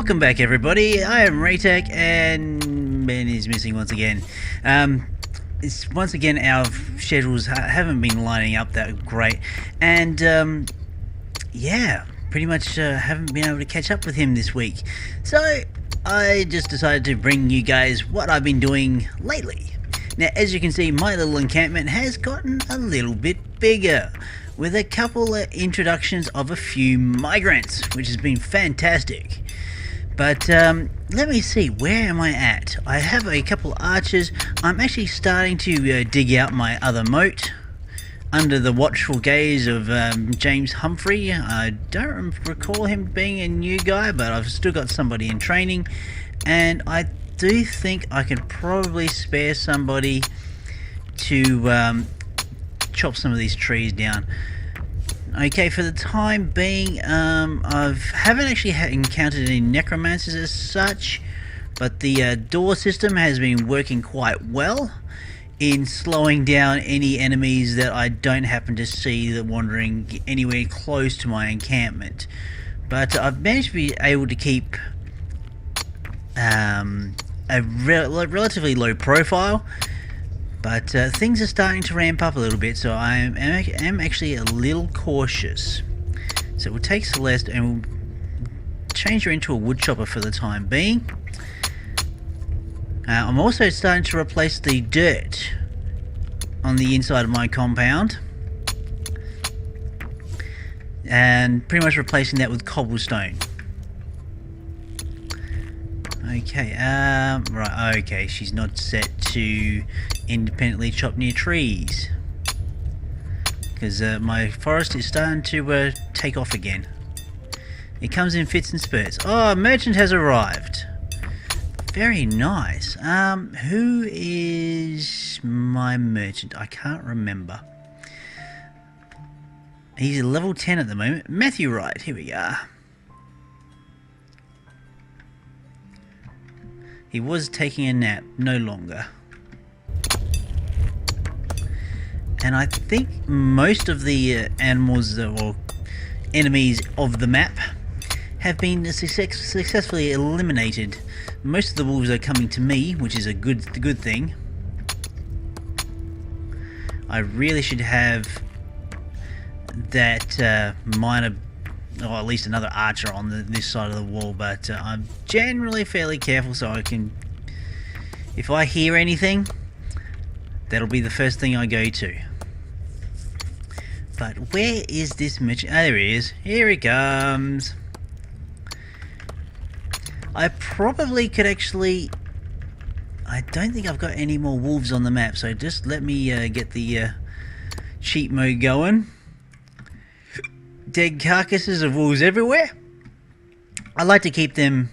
Welcome back, everybody. I am Raetac, and Ben is missing once again. It's once again our schedules haven't been lining up that great, and yeah, pretty much haven't been able to catch up with him this week. So I just decided to bring you guys what I've been doing lately. Now, as you can see, my little encampment has gotten a little bit bigger, with a couple of introductions of a few migrants, which has been fantastic. But let me see, where am I at? I have a couple archers. I'm actually starting to dig out my other moat under the watchful gaze of James Humphrey. I don't recall him being a new guy, but I've still got somebody in training, and I do think I can probably spare somebody to chop some of these trees down. Okay, for the time being, I haven't actually encountered any necromancers as such, but the door system has been working quite well in slowing down any enemies that I don't happen to see that wandering anywhere close to my encampment. But I've managed to be able to keep a relatively low profile. But things are starting to ramp up a little bit, so I am actually a little cautious. So we'll take Celeste and we'll change her into a wood chopper for the time being. I'm also starting to replace the dirt on the inside of my compound, and pretty much replacing that with cobblestone. Okay, right, okay, she's not set to independently chop near trees, because my forest is starting to take off again. It comes in fits and spurts. Oh, a merchant has arrived. Very nice. Who is my merchant? I can't remember. He's a level 10 at the moment. Matthew Wright, here we are. He was taking a nap, no longer. And I think most of the animals or enemies of the map have been successfully eliminated. Most of the wolves are coming to me, which is a good thing. I really should have that minor, or at least another archer on this side of the wall, but I'm generally fairly careful, so I can, if I hear anything, that'll be the first thing I go to. But where is this merchant? Oh, there he is. Here he comes. I probably could actually, I don't think I've got any more wolves on the map, so just let me get the cheat mode going. Dead carcasses of wolves everywhere. I like to keep them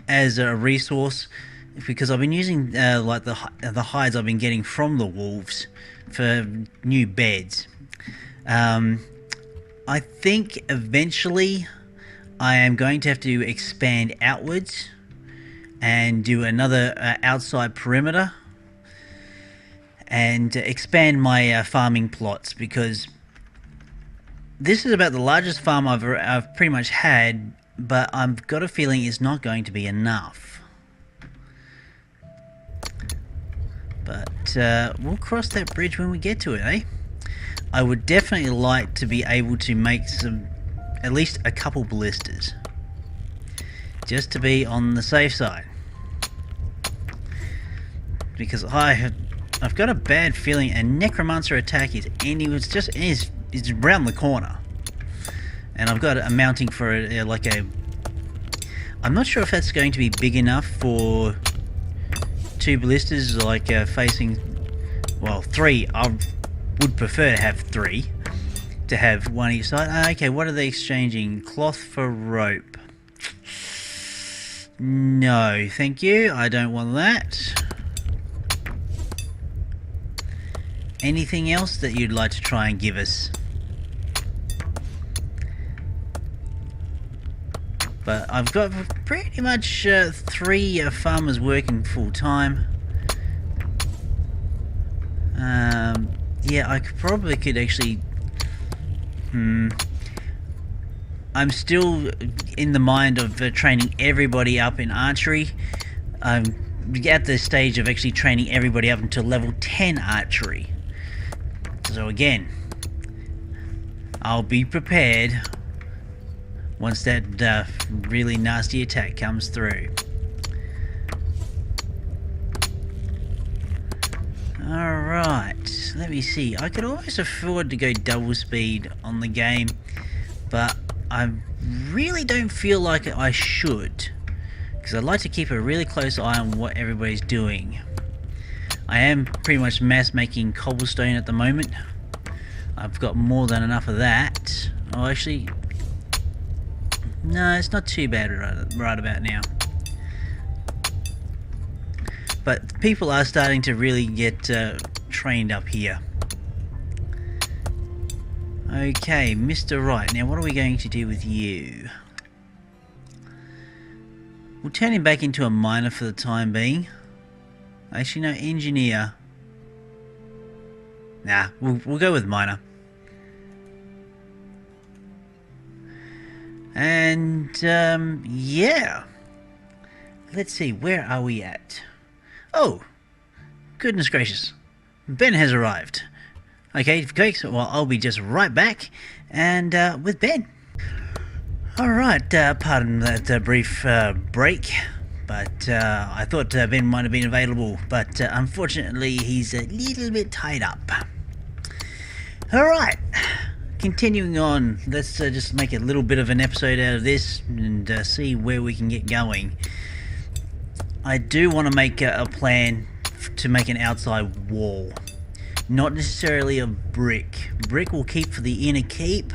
as a resource, because I've been using like the hides I've been getting from the wolves for new beds. I think eventually I am going to have to expand outwards and do another outside perimeter and expand my farming plots, because this is about the largest farm I've pretty much had, but I've got a feeling it's not going to be enough. But we'll cross that bridge when we get to it, eh? I would definitely like to be able to make at least a couple ballistas, just to be on the safe side, because I've got a bad feeling a necromancer attack is around the corner, and I've got a mounting for I'm not sure if that's going to be big enough for 2 ballistas, like facing, well, 3. I would prefer to have 3, to have one each side. Okay, what are they exchanging? Cloth for rope. No, thank you. I don't want that. Anything else that you'd like to try and give us? But I've got pretty much 3 farmers working full time. Yeah, I probably could actually I'm still in the mind of training everybody up in archery. I'm at the stage of actually training everybody up until level 10 archery. So again, I'll be prepared once that really nasty attack comes through. Alright, let me see. I could almost afford to go double speed on the game, but I really don't feel like I should, because I'd like to keep a really close eye on what everybody's doing. I am pretty much mass making cobblestone at the moment. I've got more than enough of that. Oh, actually, no, it's not too bad right about now. But people are starting to really get trained up here. Okay, Mr. Right. Now, what are we going to do with you? We'll turn him back into a miner for the time being. Actually, no, engineer. Nah, we'll go with miner. And, yeah. Let's see, where are we at? Oh, goodness gracious. Ben has arrived. Okay, so, well, I'll be just right back, and with Ben. Alright, pardon that brief break, but I thought Ben might have been available, but unfortunately he's a little bit tied up. Alright, continuing on, let's just make a little bit of an episode out of this and see where we can get going. I do want to make a plan to make an outside wall. Not necessarily of brick. Brick will keep for the inner keep,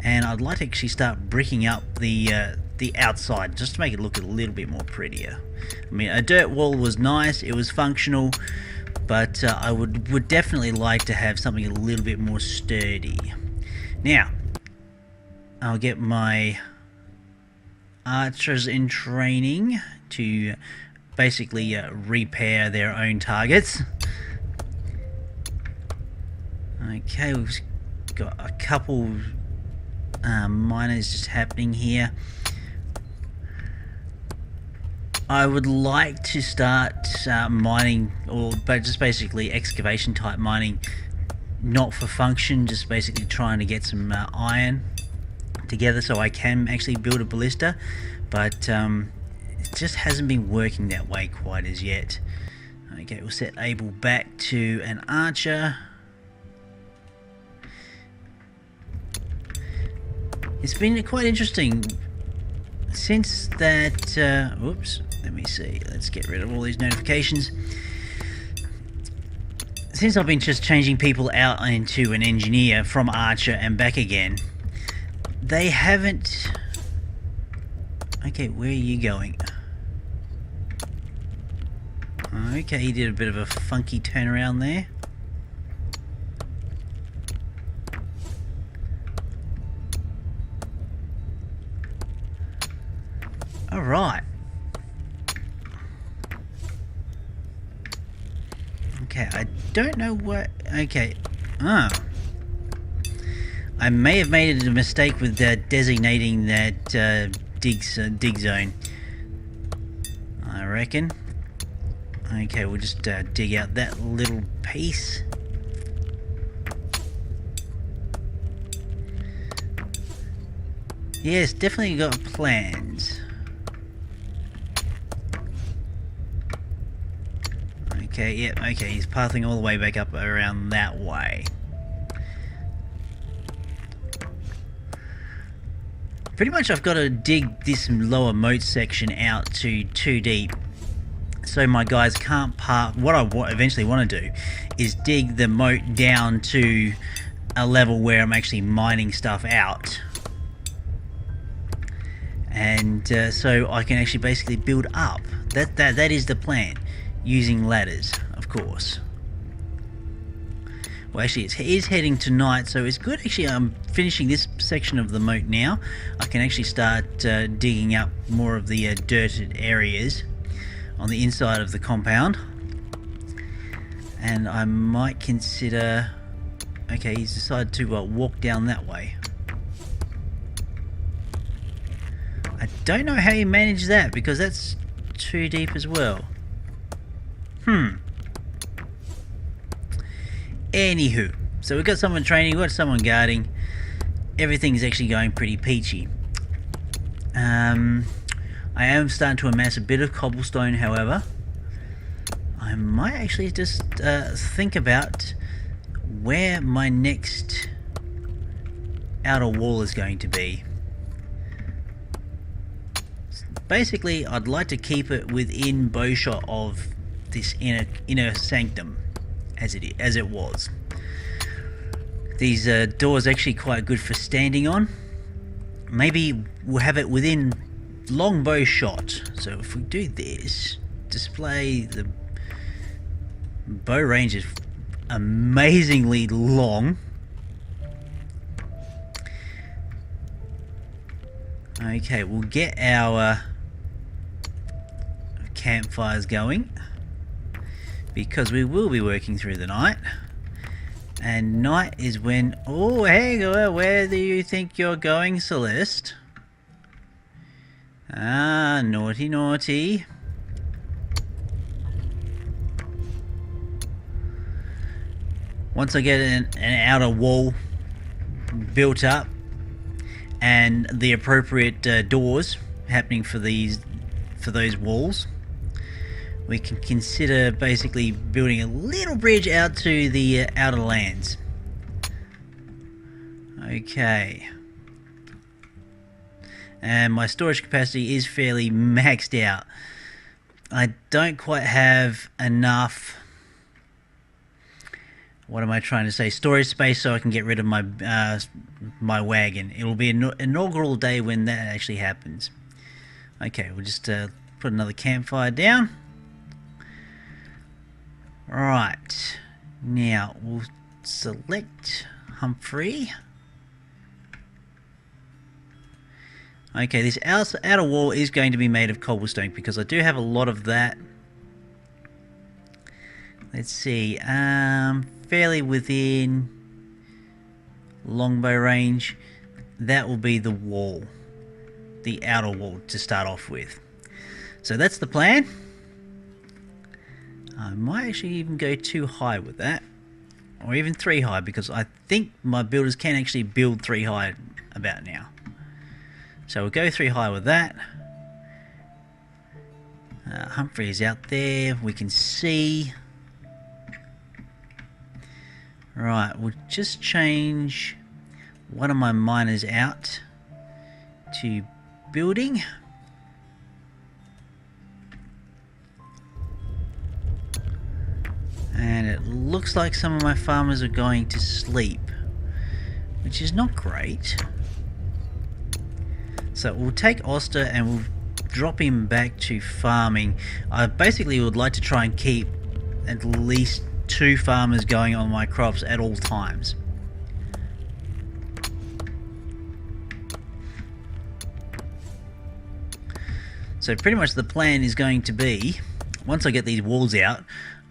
and I'd like to actually start bricking up the outside just to make it look a little bit more prettier. I mean, a dirt wall was nice, it was functional, but I would definitely like to have something a little bit more sturdy. Now, I'll get my archers in training to basically repair their own targets. Okay, we've got a couple miners just happening here. I would like to start mining, but just basically excavation type mining, not for function, just basically trying to get some iron together so I can actually build a ballista, but it just hasn't been working that way quite as yet. Okay, we'll set Abel back to an archer. It's been quite interesting since that, oops, let me see, let's get rid of all these notifications. Since I've been just changing people out into an engineer from archer and back again, they haven't... Okay, where are you going? Okay, he did a bit of a funky turnaround there. Alright. Okay, I don't know what... Okay. Ah. I may have made a mistake with designating that dig zone. I reckon. Okay, we'll just dig out that little piece. Yes, definitely got plans. Okay, yep, okay, he's pathing all the way back up around that way. Pretty much I've got to dig this lower moat section out to 2 deep, so my guys can't park. What I eventually want to do is dig the moat down to a level where I'm actually mining stuff out. And so I can actually basically build up. That is the plan. Using ladders, of course. Well, actually, it is heading to night, so it's good. Actually, I'm finishing this section of the moat now. I can actually start digging up more of the dirted areas on the inside of the compound. And I might consider... Okay, he's decided to walk down that way. I don't know how you manage that, because that's too deep as well. Anywho, so we've got someone training, we've got someone guarding. Everything's actually going pretty peachy. I am starting to amass a bit of cobblestone, however. I might actually just think about where my next outer wall is going to be. Basically, I'd like to keep it within bowshot of this inner sanctum, as it was. These doors are actually quite good for standing on. Maybe we'll have it within long bow shot. So if we do this, display the bow range is amazingly long. Okay, we'll get our campfires going, because we will be working through the night. And night is when... Oh, hey, where do you think you're going, Celeste? Ah, naughty, naughty. Once I get an outer wall built up and the appropriate doors happening for those walls, we can consider basically building a little bridge out to the outer lands. Okay. And my storage capacity is fairly maxed out. I don't quite have enough... What am I trying to say? Storage space so I can get rid of my my wagon. It'll be an inaugural day when that actually happens. Okay, we'll just put another campfire down. Right, now we'll select Humphrey. Okay, this outer wall is going to be made of cobblestone, because I do have a lot of that. Let's see, fairly within longbow range. That will be the wall, the outer wall to start off with. So that's the plan. I might actually even go too high with that, or even 3 high, because I think my builders can actually build 3 high about now. So we'll go 3 high with that. Humphrey is out there, we can see. Right, we'll just change one of my miners out to building. And it looks like some of my farmers are going to sleep, which is not great. So we'll take Oster and we'll drop him back to farming. I basically would like to try and keep at least 2 farmers going on my crops at all times. So pretty much the plan is going to be, once I get these walls out,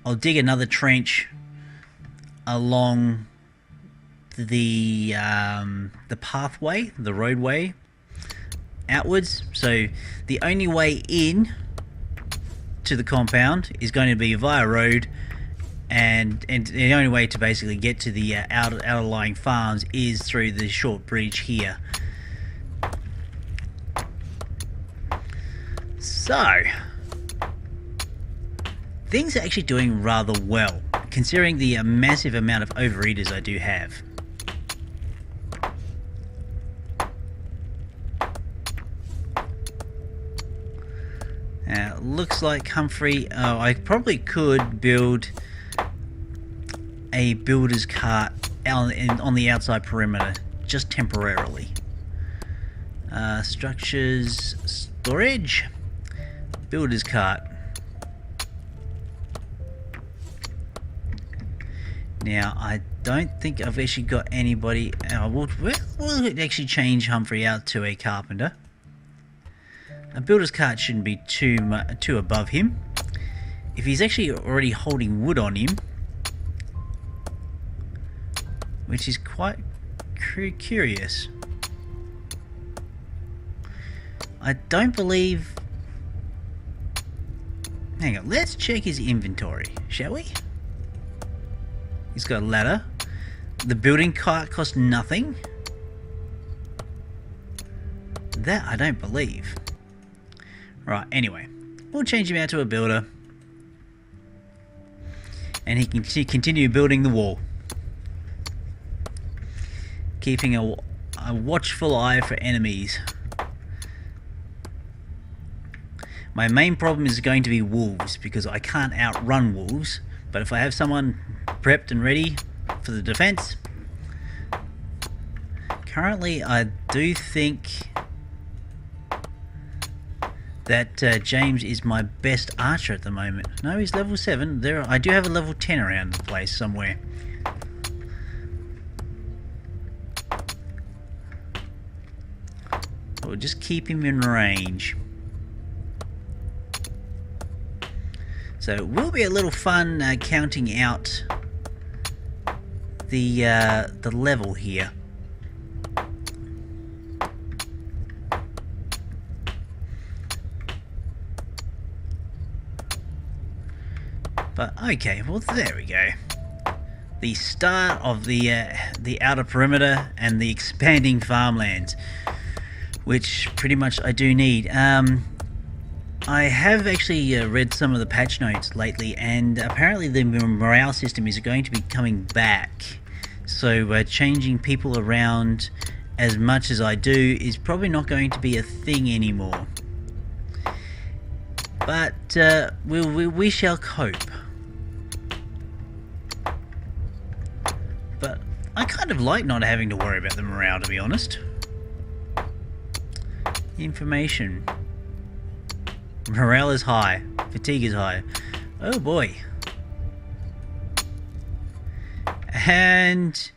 I'll dig another trench along the pathway, the roadway outwards. So the only way in to the compound is going to be via road, and the only way to basically get to the outlying farms is through the short bridge here. So things are actually doing rather well, considering the massive amount of overeaters I do have. Looks like Humphrey... I probably could build a builder's cart on the outside perimeter, just temporarily. Structures, storage, builder's cart. Now, I don't think I've actually got anybody... we'll actually change Humphrey out to a carpenter. A builder's cart shouldn't be too above him. If he's actually already holding wood on him, which is quite curious. I don't believe... Hang on, let's check his inventory, shall we? He's got a ladder. The building cart costs nothing. That I don't believe. Right, anyway. We'll change him out to a builder. And he can continue building the wall. Keeping a watchful eye for enemies. My main problem is going to be wolves, because I can't outrun wolves. But if I have someone prepped and ready for the defense... Currently, I do think that James is my best archer at the moment. No, he's level 7. I do have a level 10 around the place somewhere. We'll just keep him in range. So it will be a little fun counting out the level here. But okay, well there we go. The start of the outer perimeter and the expanding farmlands, which pretty much I do need. I have actually read some of the patch notes lately, and apparently the morale system is going to be coming back. So changing people around as much as I do is probably not going to be a thing anymore. But we shall cope. But I kind of like not having to worry about the morale, to be honest. Information. Morale is high. Fatigue is high. Oh boy. And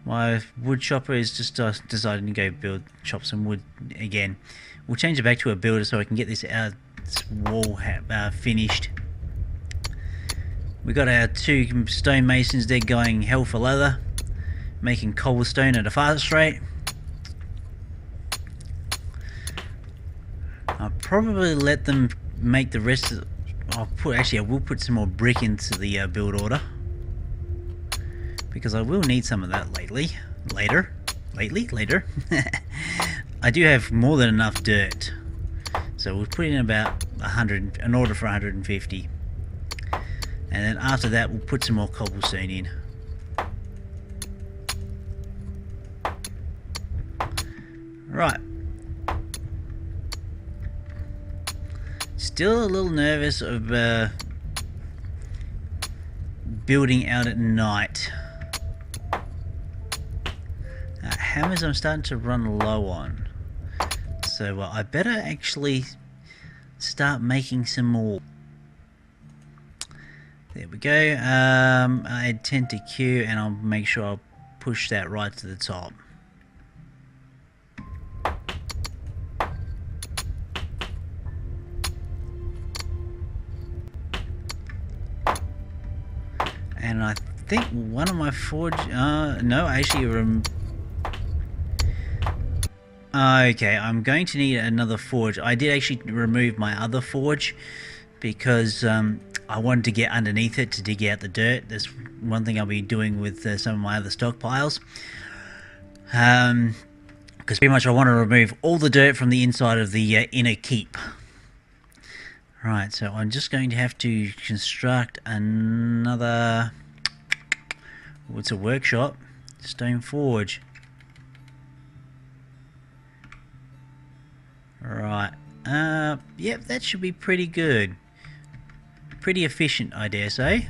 my wood chopper is just deciding to go chop some wood again. We'll change it back to a builder so I can get this wall finished. We got our 2 stone masons there going hell for leather, making cobblestone at a fast rate. I'll probably let them make the rest of I will put some more brick into the build order, because I will need some of that later. I do have more than enough dirt, so we'll put in about 100, an order for 150, and then after that we'll put some more cobblestone in. Right. Still a little nervous of building out at night. Hammers I'm starting to run low on, so I better actually start making some more. There we go. I add 10 to Q, and I'll make sure I'll push that right to the top. And I think one of my forge... no, actually... okay, I'm going to need another forge. I did actually remove my other forge because I wanted to get underneath it to dig out the dirt. That's one thing I'll be doing with some of my other stockpiles. Because pretty much I want to remove all the dirt from the inside of the inner keep. Right, so I'm just going to have to construct another... It's a workshop. Stone forge. Right. Yep, that should be pretty good. Pretty efficient, I dare say.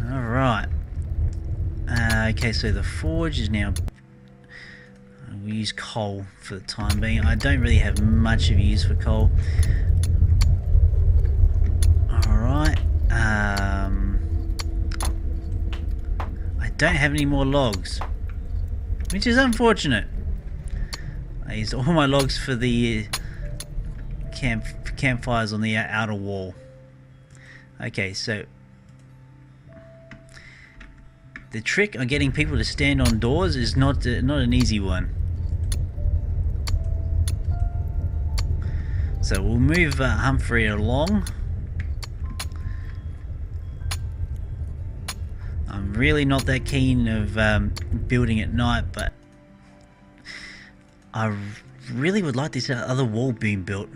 Alright. Okay, so the forge is now... We'll use coal for the time being. I don't really have much of use for coal. Alright. I don't have any more logs, which is unfortunate. I used all my logs for the campfires on the outer wall. Okay, so the trick on getting people to stand on doors is not an easy one. So we'll move Humphrey along. I'm really not that keen of building at night, but I really would like this other wall being built.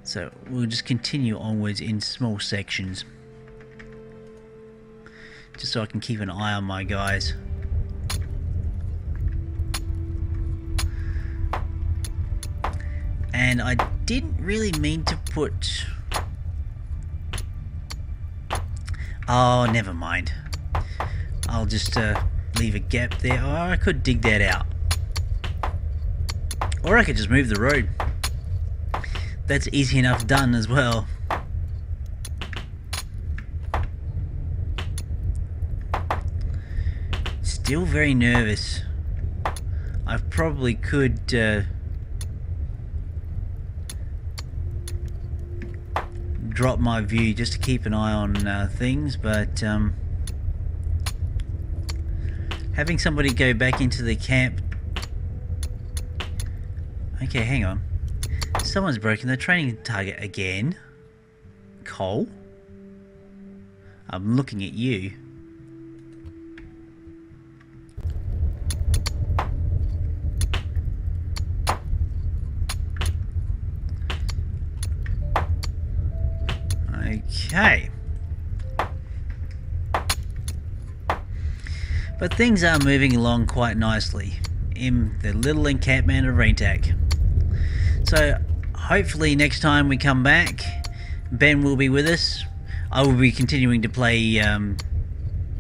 So we'll just continue onwards in small sections, just so I can keep an eye on my guys. And I didn't really mean to put... Oh, never mind. I'll just leave a gap there. Oh, I could dig that out. Or I could just move the road. That's easy enough done as well. Still very nervous. I probably could drop my view just to keep an eye on things, but having somebody go back into the camp... Okay, hang on. Someone's broken the training target again. Cole? I'm looking at you. Okay. But things are moving along quite nicely in the little encampment of Raetac. So hopefully next time we come back, Ben will be with us. I will be continuing to play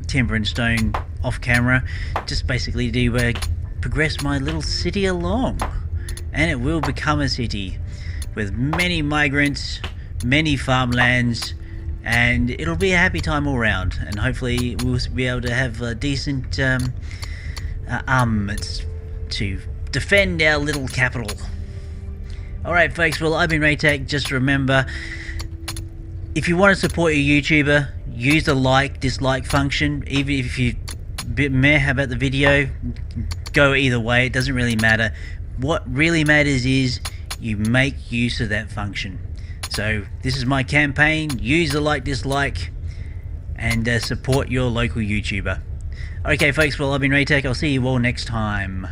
Timber and Stone off camera, just basically to progress my little city along. And it will become a city with many migrants, many farmlands, and it'll be a happy time all round. And hopefully we'll be able to have a decent armaments to defend our little capital. Alright folks, well, I've been Raetac. Just remember, if you want to support your YouTuber, use the like, dislike function. Even if you're a bit meh about the video, go either way, it doesn't really matter. What really matters is you make use of that function. So this is my campaign. Use the like, dislike, and support your local YouTuber. Okay folks, well, I've been Raetac. I'll see you all next time.